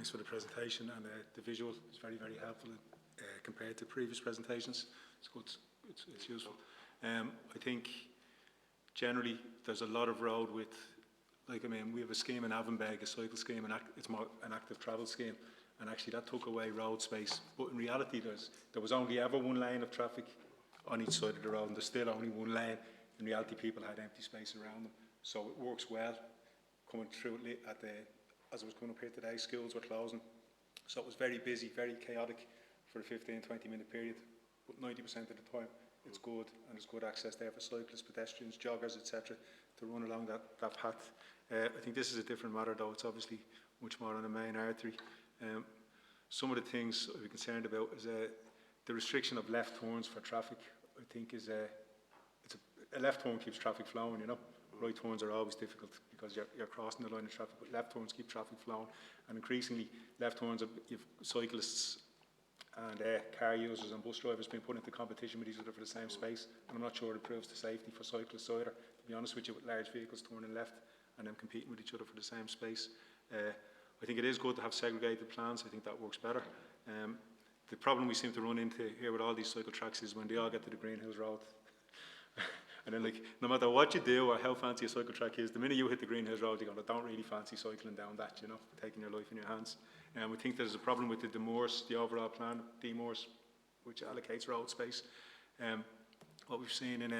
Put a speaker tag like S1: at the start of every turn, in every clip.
S1: thanks for the presentation, and the visual is very, very helpful compared to previous presentations. It's good, it's useful. I think generally there's a lot of road with, we have a scheme in Avonbeg, a cycle scheme, and it's more an active travel scheme, and actually that took away road space. But in reality, there was only ever one lane of traffic on each side of the road, and there's still only one lane. In reality, people had empty space around them, so it works well. Coming through it as I was coming up here today, schools were closing, so it was very busy, very chaotic for a 15-20 minute period. But 90% of the time, it's good, and there's good access there for cyclists, pedestrians, joggers, etc., to run along that path. I think this is a different matter, though. It's obviously much more on a main artery. Some of the things I'd be concerned about is the restriction of left turns for traffic. I think is a left turn keeps traffic flowing, you know. Right turns are always difficult because you're crossing the line of traffic, but left turns keep traffic flowing, and increasingly left turns you've cyclists and car users and bus drivers being put into competition with each other for the same space, and I'm not sure it improves the safety for cyclists either, to be honest with you, with large vehicles turning left and then competing with each other for the same space. I think it is good to have segregated plans. I think that works better. The problem we seem to run into here with all these cycle tracks is when they all get to the Greenhills Road, and then no matter what you do or how fancy a cycle track is, the minute you hit the Greenhills Road, you go, I don't really fancy cycling down that, you know, taking your life in your hands. And we think there's a problem with the Moors, the overall plan, D-Moors, which allocates road space. What we've seen in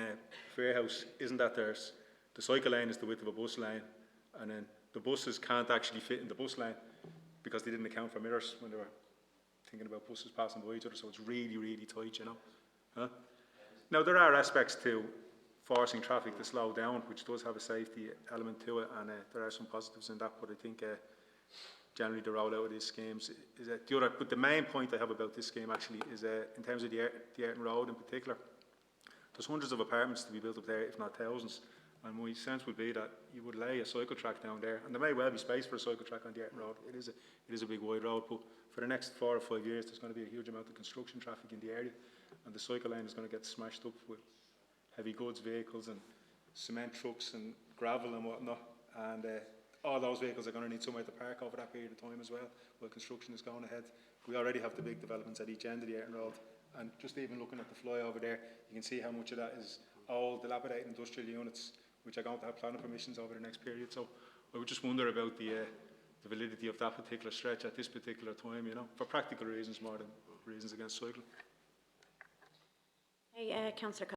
S1: Fairhouse isn't that the cycle lane is the width of a bus lane, and then the buses can't actually fit in the bus lane because they didn't account for mirrors when they were thinking about buses passing by each other, so it's really, really tight, you know. Huh? Now, there are aspects to forcing traffic to slow down, which does have a safety element to it, and there are some positives in that, but I think generally the rollout of these schemes is but the main point I have about this scheme actually is in terms of the Ayrton Road in particular, there's hundreds of apartments to be built up there, if not thousands, and my sense would be that you would lay a cycle track down there, and there may well be space for a cycle track on the Ayrton Road. It is a big wide road, but for the next 4 or 5 years there's going to be a huge amount of construction traffic in the area, and the cycle lane is going to get smashed up with heavy goods vehicles and cement trucks and gravel and whatnot, and all those vehicles are going to need somewhere to park over that period of time as well while construction is going ahead. We already have the big developments at each end of the Ayrton Road, and just even looking at the flyover there, you can see how much of that is old, dilapidated industrial units which are going to have planning permissions over the next period. So I would just wonder about the validity of that particular stretch at this particular time, you know, for practical reasons more than reasons against cycling.
S2: Hey, Councillor